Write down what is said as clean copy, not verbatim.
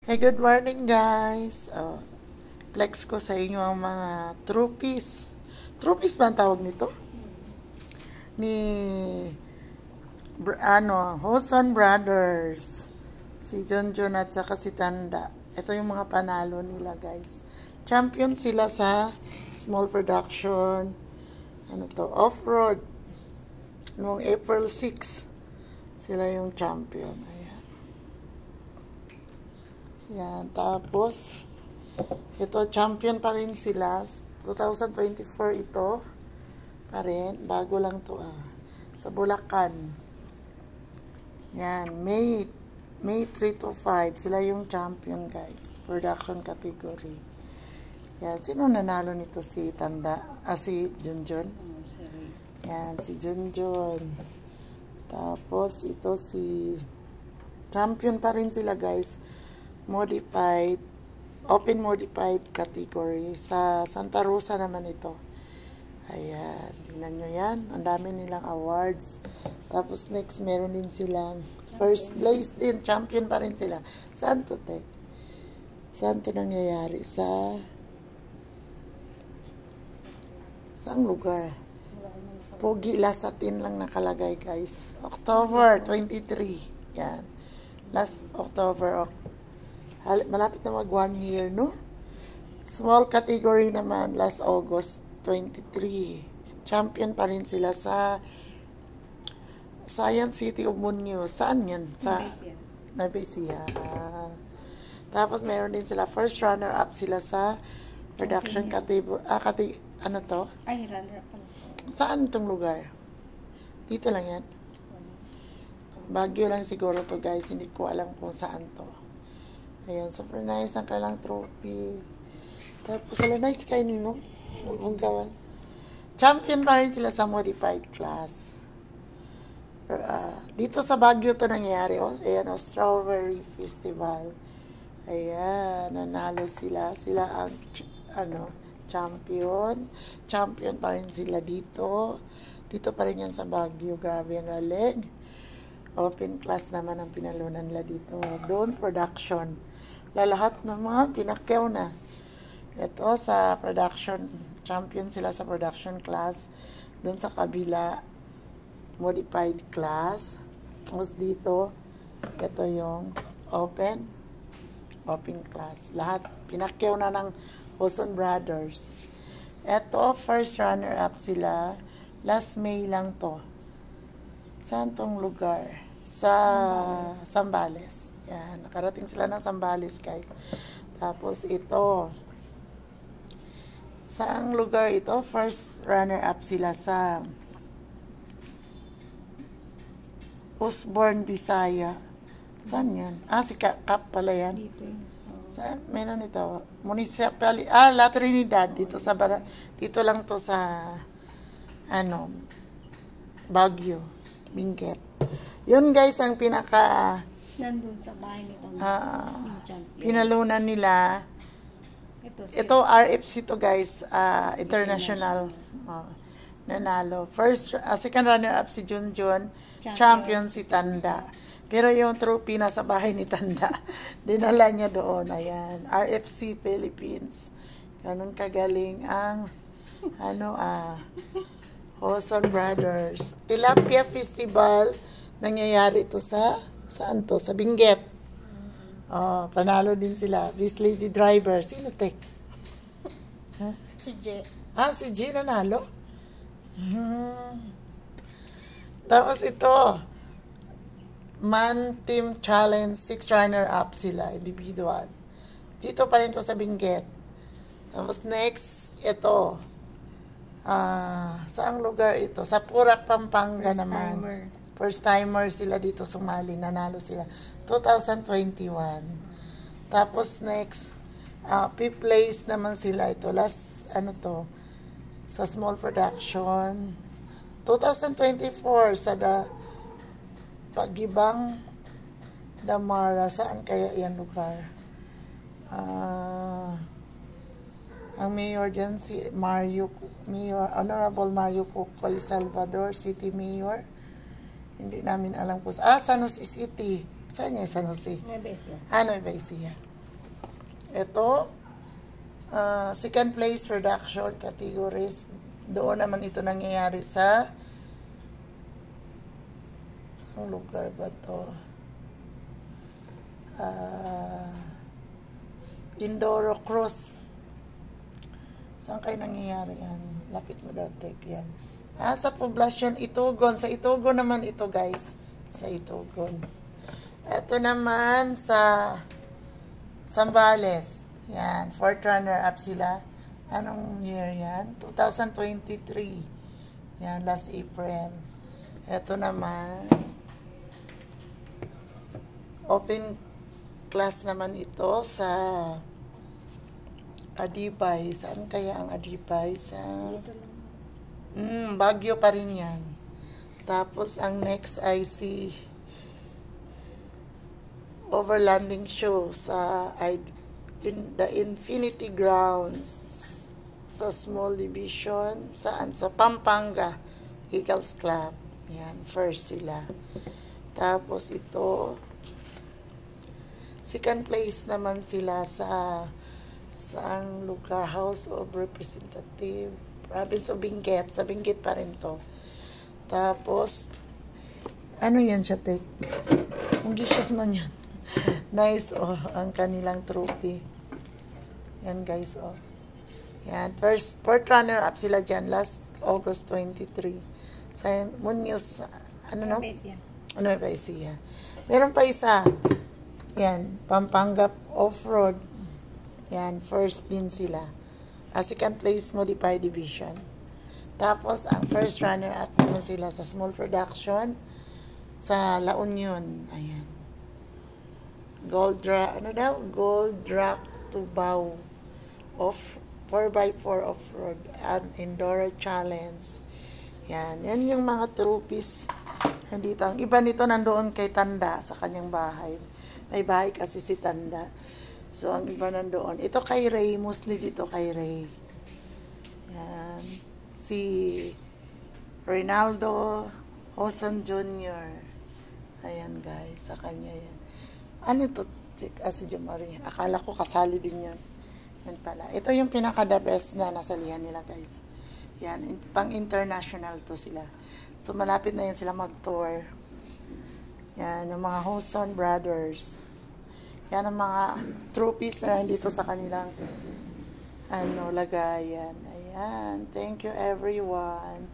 Hey, good morning guys. Flex ko sa inyo ang mga trophies. Trophies ba ang tawag nito? Ni Hoson Brothers. Si Junjun at saka si Tanda. Ito yung mga panalo nila guys. Champion sila sa small production. Off-road. Noong April 6. Sila yung champion. Ayan. Yan, tapos ito, champion pa rin sila 2024 ito pa rin, bago lang to sa Bulacan. Yan, May 3 to 5 sila yung champion guys, production category. Yan, sino nanalo nito? Si Tanda, si Junjun. Yan, si Junjun. Tapos ito si champion pa rin sila guys, modified, open modified category. Sa Santa Rosa naman ito. Ayan, tingnan nyo yan. Ang dami nilang awards. Tapos next, meron din silang first place din. Champion pa rin sila. Saan to, Tek? Saan to nangyayari? Saang lugar? Pogi Lasatin lang nakalagay, guys. October 23. Yan. Last October. Malapit na mag 1 year, no? Small category naman, last August 23. Champion pa rin sila sa Science City of Muñoz. Saan yan? Sa Nueva Ecija. Tapos meron din sila, first runner-up sila sa production category. Ano to? Ay, runner-up pala. Saan itong lugar? Dito lang yan? Baguio lang siguro to guys. Hindi ko alam kung saan to. Ayan, super nice ang kalang trophy. Tapos, sila nice kayo nino. Bunggawan. Champion pa rin sila sa modified class. Dito sa Baguio to nangyayari. Ayan, Strawberry Festival. Ayan, nanalo sila. Sila ang, champion. Champion pa rin sila dito. Dito pa rin yan sa Baguio. Grabe ang galing. Open class naman ang pinalunan nila dito. Doon, production. Lahat ng mga pinakyaw na. Ito sa production, champion sila sa production class. Doon sa kabila, modified class. Tapos dito, ito yung open class. Lahat pinakyaw na ng Hoson Brothers. Ito, first runner-up sila. Last May lang to. Saan tong lugar? Sa Zambales. Yan, nakarating sila ng Zambales, guys. Tapos ito. Saang lugar ito? First runner-up sila sa Osborne, Bisaya. Saan yan? Si Kap pala yan. Dito. Saan? Meron ito. Municipality. La Trinidad. Dito lang to sa Baguio. Benguet. Yun guys ang pinaka Nandun sa bahay nito. pinalunan nila. Ito RFC to guys, international. Nanalo. First, second runner-up si Junjun. Champion si Tanda. Pero yung trophy nasa bahay ni Tanda. Dinala niya doon. Ayan. RFC Philippines. Ganun kagaling ang Hoson Brothers. Tilapia Festival. Nangyayari ito saan to? Sa Benguet. Panalo din sila. This lady driver. Sino, Tek? Si J. Si G nanalo? Tapos ito, Man Team Challenge, 6 runner-up sila, individual. Dito pa rin to sa Benguet. Tapos next, ito. Saang lugar ito? Sa Purak, Pampanga naman. First timer sila dito sumali. Nanalo sila. 2021. Tapos next, 5th place naman sila. Ito, last, sa small production. 2024 sa Pagibang Damara. Saan kaya yan lugar? Ang mayor dyan, si Honorable Mario Cucoy Salvador, City Mayor. Hindi namin alam kung San Jose City. Saan yung San Jose? Nueva Ecija. Nueva Ecija. Ito, second place production categories. Doon naman ito nangyayari sa ang lugar ba to? Indoro Cruz. Saan kayo nangyayari yan? Lapit mo daw, tek yan. Sa poblasyon Itugon. Sa Itugon naman ito, guys. Sa Itugon. Ito naman sa Zambales. Yan. 4th runner-up sila. Anong year yan? 2023. Yan, last April. Ito naman, open class naman ito sa Adibay. Saan kaya ang Adibay? Sa Baguio pa rin yan. Tapos ang next ay si overlanding show sa in the Infinity Grounds sa small division. Saan? Sa Pampanga Eagles Club. Yan, first sila. Tapos ito, second place naman sila sa ang lugar, House of Representative, Province of Benguet. Sa Benguet pa rin to. Tapos, ano yan siya, tek? Magishes man yan. Nice, oh, ang kanilang trophy. Yan, guys, oh. Yan, fourth runner-up sila dyan, last August 23. Sa Muñoz, ano no? Nueva Ecija. Meron pa isa. Yan, Pampanga Off-Road. Yan, first din sila. Second place, Modified Division. Tapos, ang first runner-up naman sila sa small production sa La Union. Ayan. Gold Rock Tubao of 4x4 off-road and Enduro Challenge. Yan. Yan yung mga trophies. Nandito. Ang iba nito nandoon kay Tanda sa kanyang bahay. May bahay kasi si Tanda. So, ang iba nandoon. Ito kay Ray. Mostly dito kay Ray. Yan. Si Ronaldo Hoson Jr. Ayan, guys. Sa kanya yan. Ano ito? Check. Si Jomari. Akala ko kasali din yan. Yan pala. Ito yung pinaka-the best na nasalihan nila, guys. Yan. Pang-international to sila. So, malapit na yan sila mag-tour. Yan. Yung mga Hoson Brothers. Yan ang mga trophies na dito sa kanilang lagayan. Ayan. Thank you, everyone.